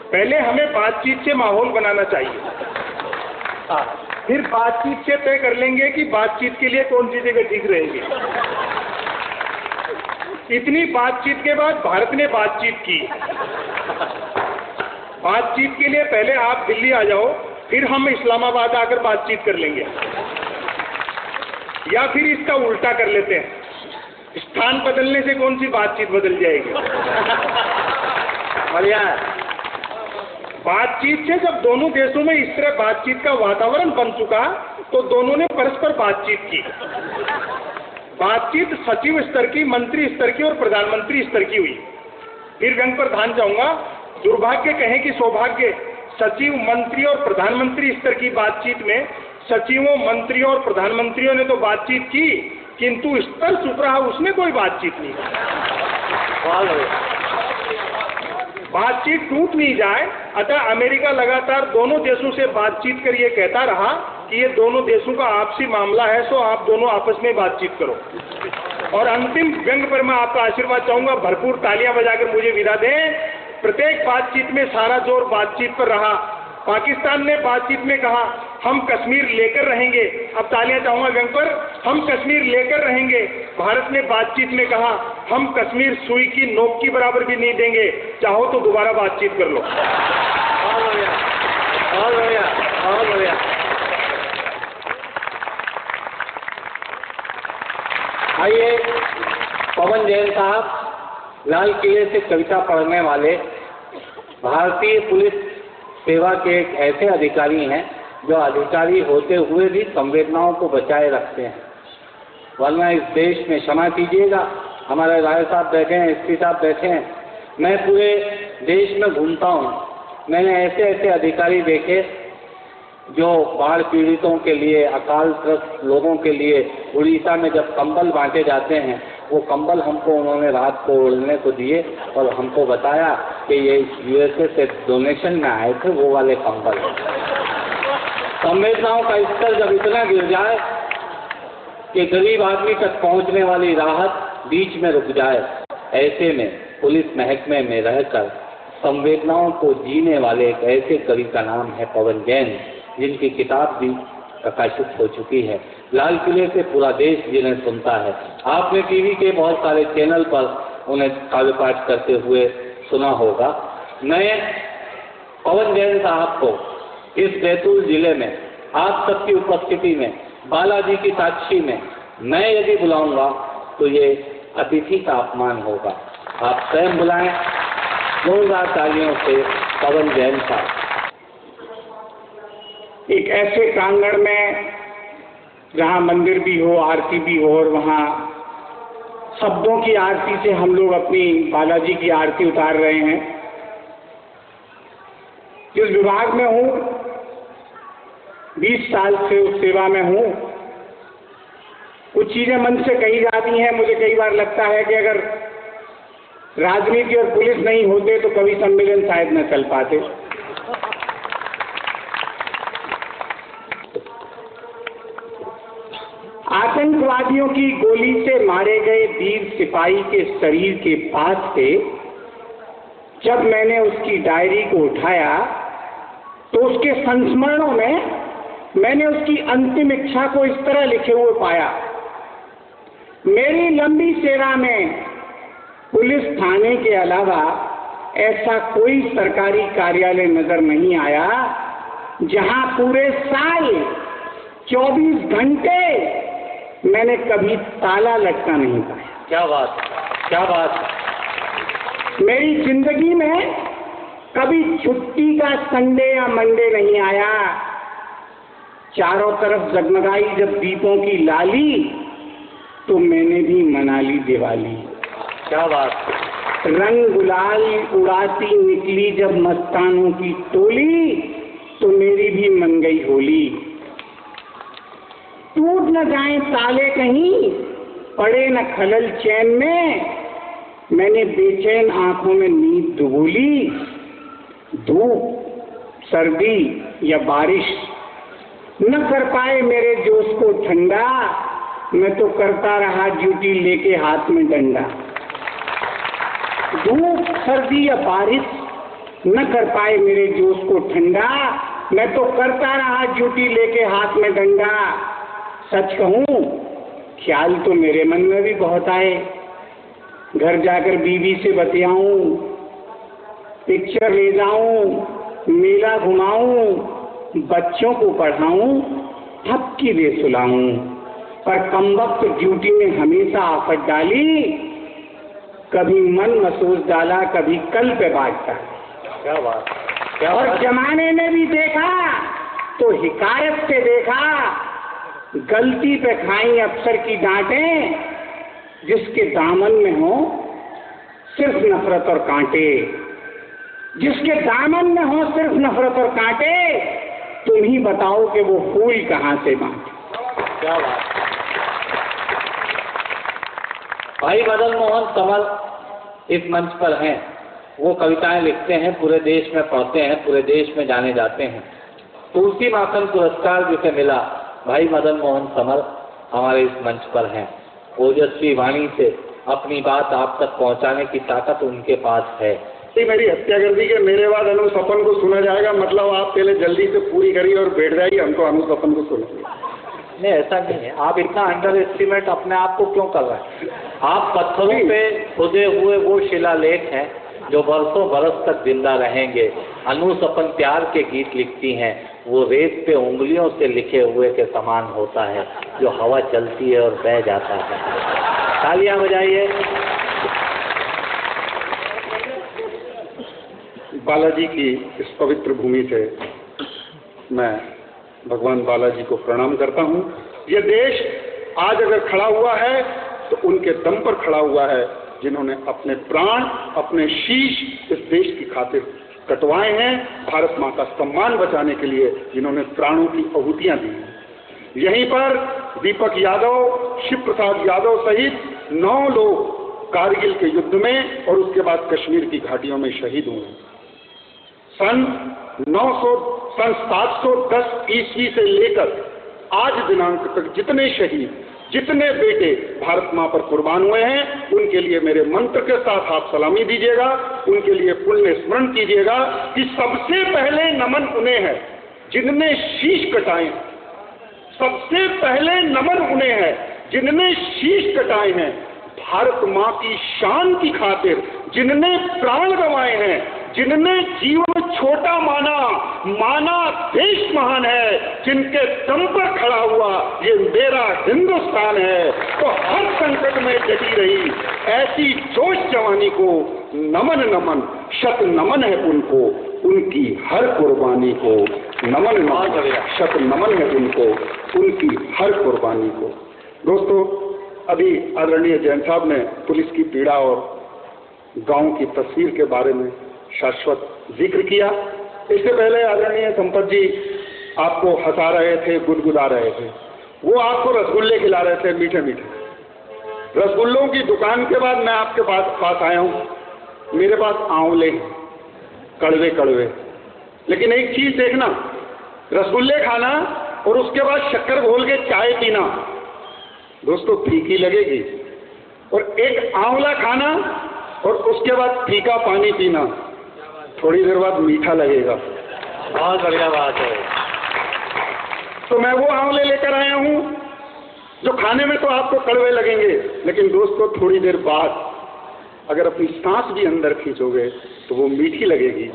पहले हमें बातचीत से माहौल बनाना चाहिए, फिर बातचीत से तय कर लेंगे कि बातचीत के लिए कौन सी जगह ठीक रहेगी। इतनी बातचीत के बाद भारत ने बातचीत की। बातचीत के लिए पहले आप दिल्ली आ जाओ, फिर हम इस्लामाबाद आकर बातचीत कर लेंगे, या फिर इसका उल्टा कर लेते हैं, स्थान बदलने से कौन सी बातचीत बदल जाएगी। बढ़िया। बातचीत से जब दोनों देशों में इस तरह बातचीत का वातावरण बन चुका तो दोनों ने परस्पर बातचीत की। बातचीत सचिव स्तर की, मंत्री स्तर की और प्रधानमंत्री स्तर की हुई। फिर व्यंग पर ध्यान जाऊंगा, दुर्भाग्य कहें कि सौभाग्य, सचिव, मंत्री और प्रधानमंत्री स्तर की बातचीत में सचिवों, मंत्रियों और प्रधानमंत्रियों ने तो बातचीत की, किंतु स्तर चुप रहा, उसमें कोई बातचीत नहीं। बातचीत टूट नहीं जाए, अतः अमेरिका लगातार दोनों देशों से बातचीत कर ये कहता रहा कि ये दोनों देशों का आपसी मामला है, सो आप दोनों आपस में बातचीत करो। और अंतिम व्यंग पर मैं आपका आशीर्वाद चाहूंगा, भरपूर तालियां बजाकर मुझे विदा दें। प्रत्येक बातचीत में सारा जोर बातचीत पर रहा। पाकिस्तान ने बातचीत में कहा हम कश्मीर लेकर रहेंगे, अब तालियां चाहूंगा व्यंग पर, हम कश्मीर लेकर रहेंगे। भारत ने बातचीत में कहा हम कश्मीर सुई की नोक की बराबर भी नहीं देंगे, चाहो तो दोबारा बातचीत कर लो। बहुत बढ़िया, बहुत बढ़िया, बहुत बढ़िया। आइए, पवन जैन साहब लाल किले से कविता पढ़ने वाले भारतीय पुलिस सेवा के एक ऐसे अधिकारी हैं जो अधिकारी होते हुए भी संवेदनाओं को बचाए रखते हैं, वरना इस देश में, क्षमा कीजिएगा, हमारे राय साहब बैठे हैं, एसपी साहब बैठे हैं, मैं पूरे देश में घूमता हूँ, मैंने ऐसे ऐसे अधिकारी देखे जो बाढ़ पीड़ितों के लिए, अकालग्रस्त लोगों के लिए उड़ीसा में जब कंबल बांटे जाते हैं, वो कंबल हमको उन्होंने रात को ओढ़ने को दिए और हमको बताया कि ये यूएसए से डोनेशन में आए थे, वो वाले कंबल। संवेदनाओं का स्तर जब इतना गिर जाए कि गरीब आदमी तक पहुंचने वाली राहत बीच में रुक जाए, ऐसे में पुलिस महकमे में रहकर संवेदनाओं को जीने वाले एक ऐसे कवि का नाम है पवन जैन, जिनकी किताब भी प्रकाशित हो चुकी है। लाल किले से पूरा देश जिन्हें सुनता है। आपने टीवी के बहुत सारे चैनल पर उन्हें काव्य पाठ करते हुए सुना होगा। मैं पवन जैन साहब को इस बैतूल जिले में आप सबकी उपस्थिति में, बालाजी की साक्षी में, मैं यदि बुलाऊंगा तो ये अतिथि का अपमान होगा। आप स्वयं बुलाएं, जोरदार तालियों से पवन जैन साहब। एक ऐसे प्रांगण में जहाँ मंदिर भी हो, आरती भी हो, और वहाँ शब्दों की आरती से हम लोग अपनी बालाजी की आरती उतार रहे हैं। जिस विभाग में हूँ, 20 साल से उस सेवा में हूँ, कुछ चीजें मन से कही जाती हैं। मुझे कई बार लगता है कि अगर राजनीति और पुलिस नहीं होते तो कवि सम्मेलन शायद न चल पाते। आतंकवादियों की गोली से मारे गए वीर सिपाही के शरीर के पास से जब मैंने उसकी डायरी को उठाया तो उसके संस्मरणों में मैंने उसकी अंतिम इच्छा को इस तरह लिखे हुए पाया। मेरी लंबी सेवा में पुलिस थाने के अलावा ऐसा कोई सरकारी कार्यालय नजर नहीं आया जहां पूरे साल 24 घंटे मैंने कभी ताला लटका नहीं पाया। क्या बात, क्या बात। मेरी जिंदगी में कभी छुट्टी का संडे या मंडे नहीं आया। चारों तरफ जगमगाई जब दीपों की लाली तो मैंने भी मना ली दिवाली। क्या बात। रंग गुलाल उड़ाती निकली जब मस्तानों की टोली तो मेरी भी मन गई होली। टूट न जाए ताले कहीं, पड़े न खलल चैन में, मैंने बेचैन आंखों में नींद डुबोली। धूप, सर्दी या बारिश न कर पाए मेरे जोश को ठंडा, मैं तो करता रहा ड्यूटी लेके हाथ में डंडा। धूप, सर्दी या बारिश न कर पाए मेरे जोश को ठंडा, मैं तो करता रहा ड्यूटी लेके हाथ में डंडा। सच कहूं ख्याल तो मेरे मन में भी बहुत आए, घर जाकर बीवी से बतियाऊं, पिक्चर ले जाऊं, मेला घुमाऊं, बच्चों को पढ़ाऊं, थपकी दे सुलाऊं, पर कमबख्त ड्यूटी में हमेशा आफत डाली, कभी मन महसूस डाला, कभी कल पे बांटता। क्या बात, और जमाने ने भी देखा तो हिकायत से देखा, गलती पे खाई अफसर की डांटें, जिसके दामन में हो सिर्फ नफरत और कांटे, जिसके दामन में हो सिर्फ नफरत और कांटे, तुम ही बताओ कि वो फूल कहां से बांटे। क्या बात। भाई मदन मोहन समर इस मंच पर हैं, वो कविताएं लिखते हैं, पूरे देश में पढ़ते हैं, पूरे देश में जाने जाते हैं। तुलसी माखन पुरस्कार जिसे मिला, भाई मदन मोहन समर हमारे इस मंच पर हैं। ओजस्वी वाणी से अपनी बात आप तक पहुंचाने की ताकत उनके पास है। मेरी हत्या कर दी कि मेरे बाद अनुसपन को सुना जाएगा, मतलब आप पहले जल्दी से पूरी करिए और बैठ जाइए, हमको अनुसपन को सुनिए। नहीं, ऐसा नहीं है। आप इतना अंडर एस्टिमेट अपने आप को क्यों कर रहे हैं? आप पत्थरों पे खुदे हुए वो शिलालेख हैं जो बरसों बरस तक जिंदा रहेंगे। अनुसपन प्यार के गीत लिखती हैं, वो रेत पे उंगलियों से लिखे हुए के समान होता है, जो हवा चलती है और बह जाता है। तालियां बजाइए। बालाजी की इस पवित्र भूमि से मैं भगवान बालाजी को प्रणाम करता हूँ। ये देश आज अगर खड़ा हुआ है तो उनके दम पर खड़ा हुआ है, जिन्होंने अपने प्राण, अपने शीश इस देश की खातिर कटवाए हैं, भारत माँ का सम्मान बचाने के लिए जिन्होंने प्राणों की आहुतियां दी हैं। यहीं पर दीपक यादव, शिव प्रसाद यादव सहित 9 लोग कारगिल के युद्ध में और उसके बाद कश्मीर की घाटियों में शहीद हुए। सन 710 ईस्वी से लेकर आज दिनांक तक जितने शहीद, जितने बेटे भारत माँ पर कुर्बान हुए हैं, उनके लिए मेरे मंत्र के साथ आप सलामी दीजिएगा, उनके लिए पुण्य स्मरण कीजिएगा कि सबसे पहले नमन उन्हें है जिनने शीश कटाए। सबसे पहले नमन उन्हें है जिनने शीश कटाए हैं, भारत माँ की शान की खातिर जिनने प्राण गंवाए हैं, जिनने जीवन छोटा माना देश महान है, जिनके दम पर खड़ा हुआ ये मेरा हिंदुस्तान है। तो हर संकट में डटी रही ऐसी जोश जवानी को नमन नमन, शत नमन है उनको, उनकी हर कुर्बानी को नमन नमन, शत नमन है उनको, उनकी हर कुर्बानी को। दोस्तों, अभी आदरणीय जैन साहब ने पुलिस की पीड़ा और गांव की तस्वीर के बारे में शाश्वत जिक्र किया। इससे पहले आदरणीय संपत जी आपको हंसा रहे थे, गुदगुदा रहे थे। वो आपको रसगुल्ले खिला रहे थे, मीठे मीठे रसगुल्लों की दुकान के बाद मैं आपके पास आया हूँ। मेरे पास आंवले हैं, कड़वे कड़वे, लेकिन एक चीज देखना, रसगुल्ले खाना और उसके बाद शक्कर घोल के चाय पीना, दोस्तों फीकी लगेगी। और एक आंवला खाना और उसके बाद फीका पानी पीना, थोड़ी देर बाद मीठा लगेगा। बहुत बढ़िया बात है। तो मैं वो आंवले लेकर आया हूँ जो खाने में तो आपको कड़वे लगेंगे, लेकिन दोस्तों थोड़ी देर बाद अगर अपनी सांस भी अंदर खींचोगे तो वो मीठी लगेगी।